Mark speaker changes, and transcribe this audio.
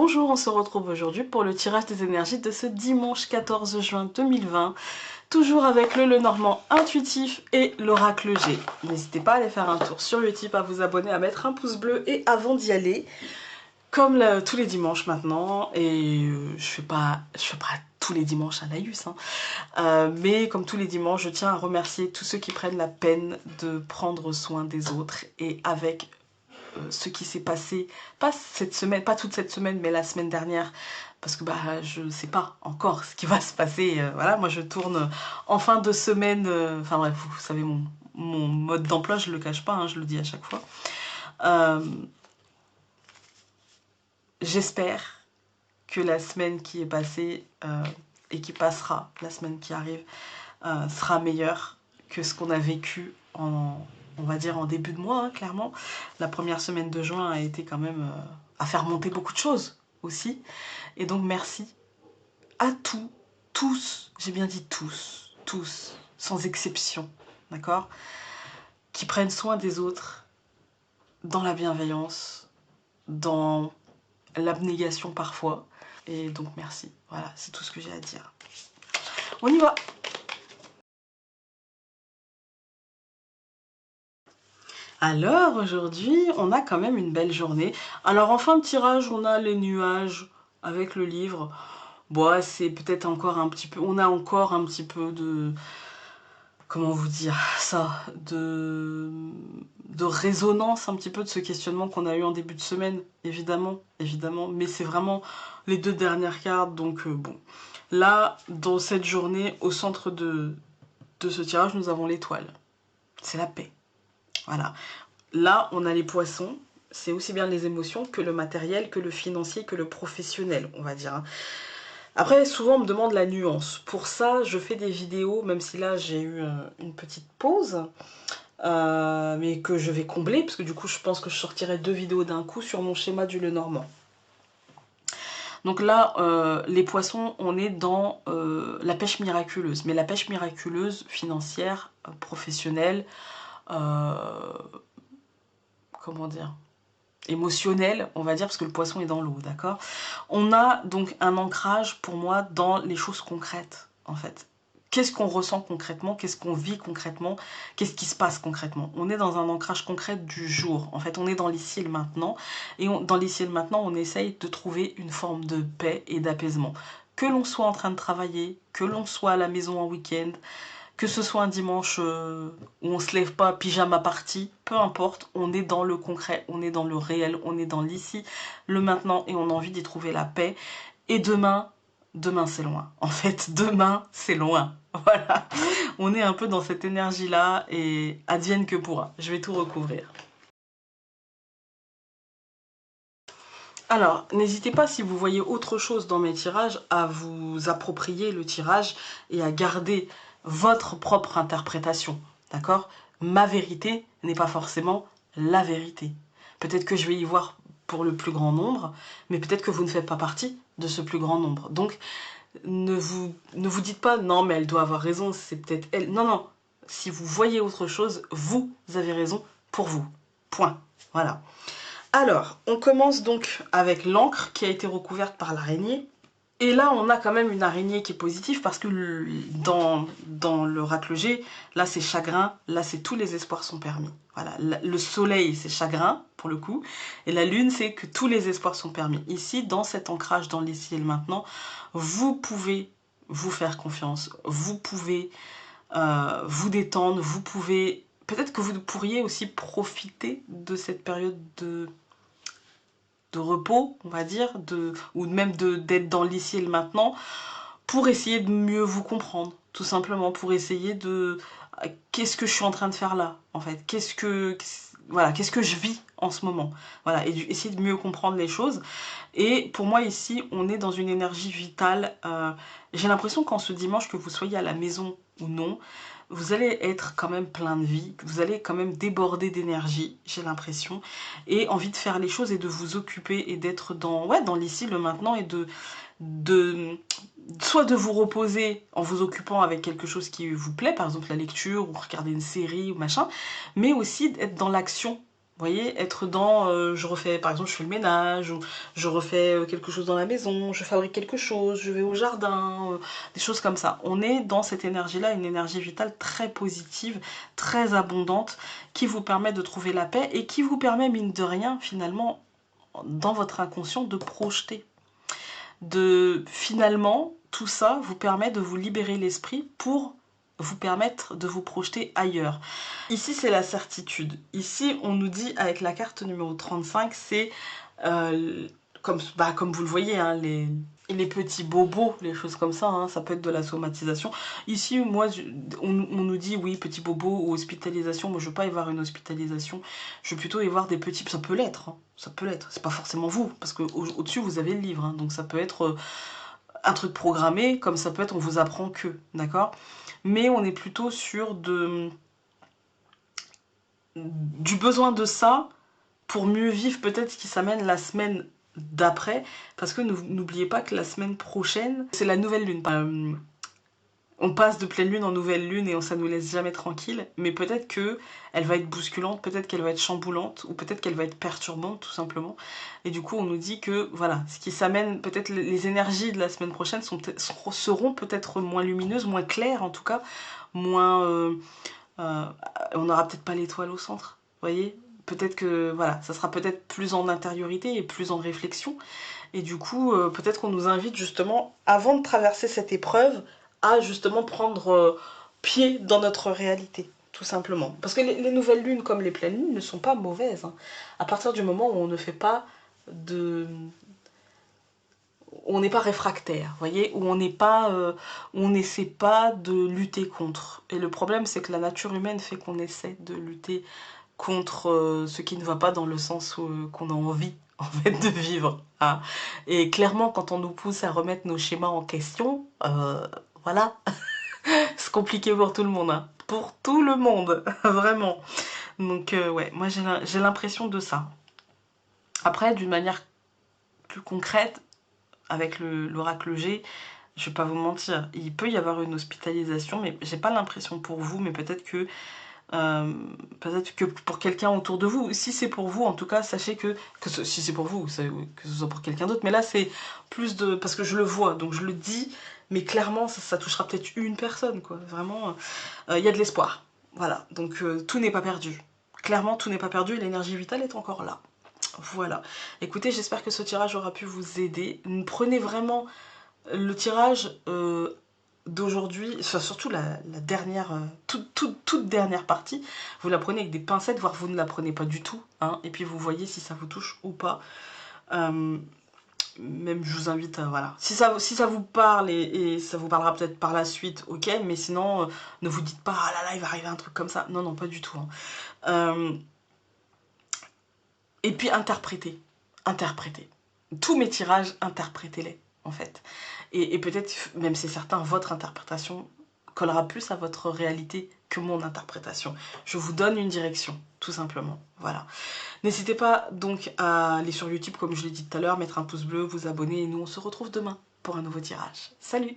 Speaker 1: Bonjour, on se retrouve aujourd'hui pour le tirage des énergies de ce dimanche 14 juin 2020. Toujours avec le Lenormand intuitif et l'oracle G. N'hésitez pas à aller faire un tour sur Utip, à vous abonner, à mettre un pouce bleu. Et avant d'y aller, comme tous les dimanches maintenant, et je fais pas tous les dimanches un laïus, mais comme tous les dimanches, je tiens à remercier tous ceux qui prennent la peine de prendre soin des autres. Et avec ce qui s'est passé, pas cette semaine, pas toute cette semaine, mais la semaine dernière, parce que je ne sais pas encore ce qui va se passer. Voilà, moi je tourne en fin de semaine, enfin bref, vous savez mon mode d'emploi, je le cache pas, je le dis à chaque fois. J'espère que la semaine qui est passée et qui passera, la semaine qui arrive, sera meilleure que ce qu'on a vécu on va dire en début de mois, clairement. La première semaine de juin a été quand même à faire monter beaucoup de choses aussi. Et donc merci à tous, j'ai bien dit tous, sans exception, d'accord, qui prennent soin des autres dans la bienveillance, dans l'abnégation parfois. Et donc merci, voilà, c'est tout ce que j'ai à dire. On y va! Alors aujourd'hui, on a quand même une belle journée. Alors en fin de tirage, on a les nuages avec le livre. Bon, c'est peut-être encore un petit peu... On a encore un petit peu de... Comment vous dire ça? De résonance un petit peu de ce questionnement qu'on a eu en début de semaine, évidemment. Mais c'est vraiment les deux dernières cartes, donc bon. Là, dans cette journée, au centre de ce tirage, nous avons l'étoile. C'est la paix. Voilà. Là, on a les poissons. C'est aussi bien les émotions que le matériel, que le financier, que le professionnel, on va dire. Après, souvent, on me demande la nuance. Pour ça, je fais des vidéos, même si là, j'ai eu une petite pause. Mais que je vais combler, parce que du coup, je pense que je sortirai 2 vidéos d'un coup sur mon schéma du Lenormand. Donc là, les poissons, on est dans la pêche miraculeuse. Mais la pêche miraculeuse financière, professionnelle, comment dire, émotionnelle, on va dire, parce que le poisson est dans l'eau, d'accord? On a donc un ancrage, pour moi, dans les choses concrètes, en fait. Qu'est-ce qu'on ressent concrètement? Qu'est-ce qu'on vit concrètement? Qu'est-ce qui se passe concrètement? On est dans un ancrage concret du jour. En fait, on est dans l'ici et le maintenant. Et dans l'ici et le maintenant, on essaye de trouver une forme de paix et d'apaisement. Que l'on soit en train de travailler, que l'on soit à la maison en week-end, que ce soit un dimanche où on se lève pas, pyjama party, peu importe, on est dans le concret, on est dans le réel, on est dans l'ici, le maintenant, et on a envie d'y trouver la paix. Et demain c'est loin. En fait, demain c'est loin. Voilà, on est un peu dans cette énergie-là et advienne que pourra. Je vais tout recouvrir. Alors, n'hésitez pas, si vous voyez autre chose dans mes tirages, à vous approprier le tirage et à garder votre propre interprétation, d'accord? Ma vérité n'est pas forcément la vérité. Peut-être que je vais y voir pour le plus grand nombre, mais peut-être que vous ne faites pas partie de ce plus grand nombre. Donc, ne vous dites pas « non, mais elle doit avoir raison, c'est peut-être elle ». Non, non, si vous voyez autre chose, vous avez raison pour vous. Point. Voilà. Alors, on commence donc avec l'encre qui a été recouverte par l'araignée. Et là, on a quand même une araignée qui est positive parce que dans l'oracle G, là c'est chagrin, là c'est tous les espoirs sont permis. Voilà, le soleil c'est chagrin pour le coup, et la lune c'est que tous les espoirs sont permis. Ici, dans cet ancrage dans l'ici et le maintenant, vous pouvez vous faire confiance, vous pouvez vous détendre, vous pouvez... Peut-être que vous pourriez aussi profiter de cette période de repos, on va dire, ou même d'être dans l'ici et le maintenant, pour essayer de mieux vous comprendre, tout simplement, pour essayer de... Qu'est-ce que je suis en train de faire là, en fait? Qu'est-ce que je vis en ce moment? Voilà, et essayer de mieux comprendre les choses. Et pour moi, ici, on est dans une énergie vitale. J'ai l'impression qu'en ce dimanche, que vous soyez à la maison ou non, vous allez être quand même plein de vie, vous allez quand même déborder d'énergie, j'ai l'impression, et envie de faire les choses et de vous occuper et d'être dans l'ici, le maintenant, et soit de vous reposer en vous occupant avec quelque chose qui vous plaît, par exemple la lecture, ou regarder une série, ou machin, mais aussi d'être dans l'action Vous voyez, être dans, je refais, par exemple, je fais le ménage, ou je refais quelque chose dans la maison, je fabrique quelque chose, je vais au jardin, des choses comme ça. On est dans cette énergie-là, une énergie vitale très positive, très abondante, qui vous permet de trouver la paix et qui vous permet, mine de rien, finalement, dans votre inconscient, de projeter. Finalement, tout ça vous permet de vous libérer l'esprit pour vous permettre de vous projeter ailleurs. Ici, c'est la certitude. Ici, on nous dit, avec la carte numéro 35, c'est comme vous le voyez, hein, les petits bobos, les choses comme ça, hein, ça peut être de la somatisation. Ici, moi, on nous dit, oui, petits bobos ou hospitalisation. Moi, je veux pas y voir une hospitalisation. Je veux plutôt y voir des petits... Ça peut l'être, hein, ça peut l'être. C'est pas forcément vous, parce qu'au-dessus, vous avez le livre. Hein, donc, ça peut être un truc programmé, comme ça peut être on vous apprend que, d'accord? Mais on est plutôt sur du besoin de ça pour mieux vivre peut-être ce qui s'amène la semaine d'après, parce que n'oubliez pas que la semaine prochaine, c'est la nouvelle lune. On passe de pleine lune en nouvelle lune et ça nous laisse jamais tranquille, mais peut-être que elle va être bousculante, peut-être qu'elle va être chamboulante, ou peut-être qu'elle va être perturbante tout simplement. Et du coup on nous dit que voilà, ce qui s'amène, peut-être les énergies de la semaine prochaine seront peut-être moins lumineuses, moins claires en tout cas, moins... on n'aura peut-être pas l'étoile au centre, vous voyez? Peut-être que voilà, ça sera peut-être plus en intériorité et plus en réflexion. Et du coup, peut-être qu'on nous invite justement, avant de traverser cette épreuve, à justement prendre pied dans notre réalité, tout simplement. Parce que les nouvelles lunes, comme les pleines lunes, ne sont pas mauvaises. Hein. À partir du moment où on ne fait pas de... on n'est pas réfractaire, vous voyez, où on n'est pas, on n'essaie pas de lutter contre. Et le problème, c'est que la nature humaine fait qu'on essaie de lutter contre ce qui ne va pas dans le sens qu'on a envie en fait de vivre. Hein. Et clairement, quand on nous pousse à remettre nos schémas en question, voilà, c'est compliqué pour tout le monde. Hein. Pour tout le monde, vraiment. Donc ouais, moi j'ai l'impression de ça. Après, d'une manière plus concrète, avec l'oracle G, je vais pas vous mentir, il peut y avoir une hospitalisation, mais j'ai pas l'impression pour vous, mais peut-être que pour quelqu'un autour de vous, si c'est pour vous, en tout cas, sachez si c'est pour vous, que ce soit pour quelqu'un d'autre, mais là c'est plus de... parce que je le vois, donc je le dis, mais clairement ça touchera peut-être une personne, quoi, vraiment, il y a de l'espoir, voilà, donc tout n'est pas perdu, clairement tout n'est pas perdu, l'énergie vitale est encore là, voilà. Écoutez, j'espère que ce tirage aura pu vous aider, prenez vraiment le tirage d'aujourd'hui, enfin, surtout la dernière, toute dernière partie, vous la prenez avec des pincettes, voire vous ne la prenez pas du tout, hein, et puis vous voyez si ça vous touche ou pas. Même je vous invite à, voilà, si ça vous parle et ça vous parlera peut-être par la suite, ok, mais sinon, ne vous dites pas, ah là là, il va arriver un truc comme ça, non, non, pas du tout. Hein. Et puis interprétez, tous mes tirages, interprétez-les, en fait. Et peut-être, même c'est certain, votre interprétation collera plus à votre réalité que mon interprétation. Je vous donne une direction, tout simplement. Voilà. N'hésitez pas donc à aller sur YouTube, comme je l'ai dit tout à l'heure, mettre un pouce bleu, vous abonner, et nous on se retrouve demain pour un nouveau tirage. Salut!